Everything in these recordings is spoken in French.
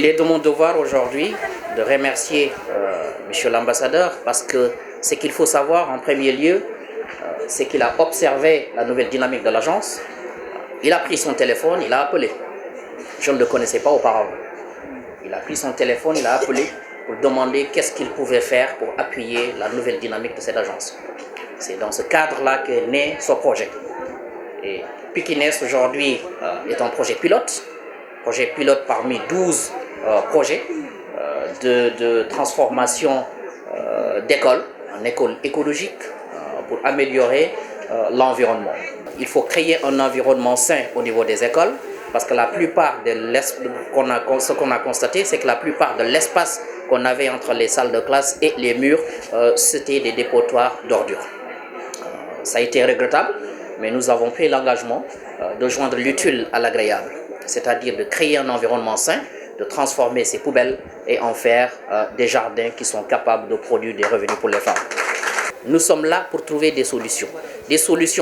Il est de mon devoir aujourd'hui de remercier Monsieur l'ambassadeur parce que ce qu'il faut savoir en premier lieu, c'est qu'il a observé la nouvelle dynamique de l'agence, il a pris son téléphone, il a appelé. Je ne le connaissais pas auparavant. Il a pris son téléphone, il a appelé pour demander qu'est-ce qu'il pouvait faire pour appuyer la nouvelle dynamique de cette agence. C'est dans ce cadre-là qu'est né ce projet. Et Pikines aujourd'hui est un projet pilote parmi 12 projets de transformation d'écoles, en école écologique, pour améliorer l'environnement. Il faut créer un environnement sain au niveau des écoles, parce que la plupart ce qu'on a constaté, c'est que la plupart de l'espace qu'on avait entre les salles de classe et les murs, c'était des dépotoirs d'ordures. Ça a été regrettable, mais nous avons pris l'engagement de joindre l'utile à l'agréable, c'est-à-dire de créer un environnement sain, de transformer ces poubelles et en faire des jardins qui sont capables de produire des revenus pour les femmes. Nous sommes là pour trouver des solutions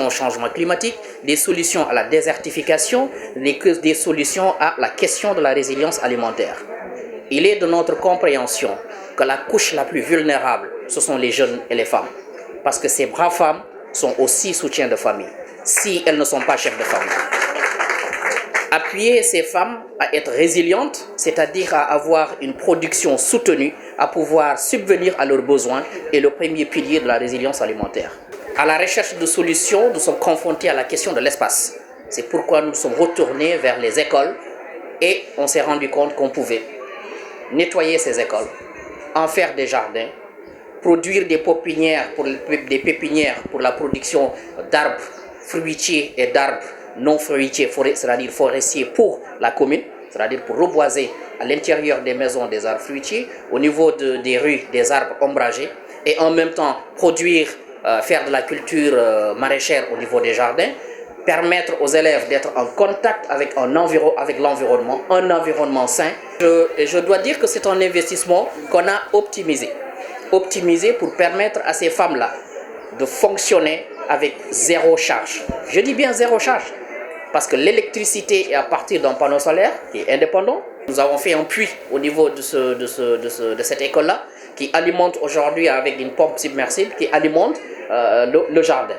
au changement climatique, des solutions à la désertification, des solutions à la question de la résilience alimentaire. Il est de notre compréhension que la couche la plus vulnérable, ce sont les jeunes et les femmes, parce que ces braves femmes sont aussi soutiens de famille, si elles ne sont pas chefs de famille. Appuyer ces femmes à être résilientes, c'est-à-dire à avoir une production soutenue, à pouvoir subvenir à leurs besoins, est le premier pilier de la résilience alimentaire. À la recherche de solutions, nous sommes confrontés à la question de l'espace. C'est pourquoi nous sommes retournés vers les écoles et on s'est rendu compte qu'on pouvait nettoyer ces écoles, en faire des jardins, produire des pépinières pour la production d'arbres fruitiers et d'arbres non fruitiers, c'est-à-dire forestiers pour la commune, c'est-à-dire pour reboiser à l'intérieur des maisons des arbres fruitiers, au niveau des rues des arbres ombragés, et en même temps faire de la culture maraîchère au niveau des jardins, permettre aux élèves d'être en contact avec l'environnement, un environnement sain. Je dois dire que c'est un investissement qu'on a optimisé pour permettre à ces femmes-là de fonctionner avec zéro charge. Je dis bien zéro charge, parce que l'électricité est à partir d'un panneau solaire qui est indépendant. Nous avons fait un puits au niveau de cette école-là, qui alimente aujourd'hui avec une pompe submersible, qui alimente le jardin.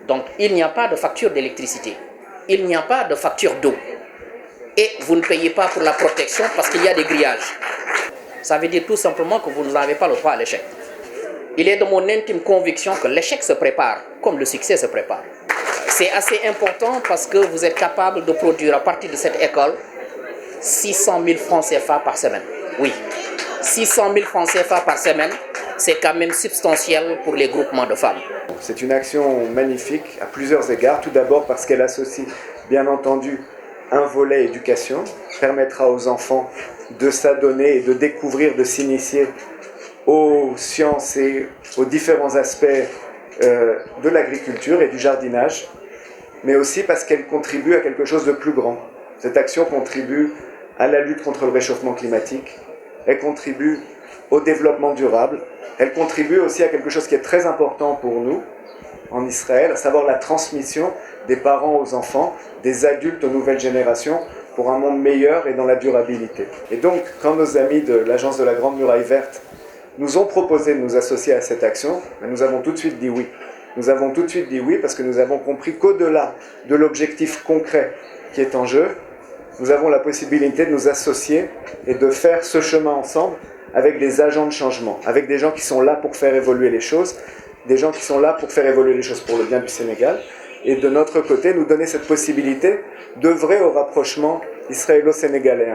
Donc il n'y a pas de facture d'électricité, il n'y a pas de facture d'eau. Et vous ne payez pas pour la protection parce qu'il y a des grillages. Ça veut dire tout simplement que vous n'avez pas le droit à l'échec. Il est de mon intime conviction que l'échec se prépare comme le succès se prépare. C'est assez important parce que vous êtes capable de produire à partir de cette école 600 000 francs CFA par semaine. Oui, 600 000 francs CFA par semaine, c'est quand même substantiel pour les groupements de femmes. C'est une action magnifique à plusieurs égards. Tout d'abord parce qu'elle associe, bien entendu, un volet éducation, permettra aux enfants de s'adonner et de découvrir, de s'initier aux sciences et aux différents aspects de l'agriculture et du jardinage, mais aussi parce qu'elle contribue à quelque chose de plus grand. Cette action contribue à la lutte contre le réchauffement climatique, elle contribue au développement durable, elle contribue aussi à quelque chose qui est très important pour nous en Israël, à savoir la transmission des parents aux enfants, des adultes aux nouvelles générations, pour un monde meilleur et dans la durabilité. Et donc, quand nos amis de l'agence de la Grande Muraille Verte nous ont proposé de nous associer à cette action, nous avons tout de suite dit oui. Nous avons tout de suite dit oui parce que nous avons compris qu'au-delà de l'objectif concret qui est en jeu, nous avons la possibilité de nous associer et de faire ce chemin ensemble avec des agents de changement, avec des gens qui sont là pour faire évoluer les choses, des gens qui sont là pour faire évoluer les choses pour le bien du Sénégal, et de notre côté, nous donner cette possibilité d'œuvrer au rapprochement israélo-sénégalais.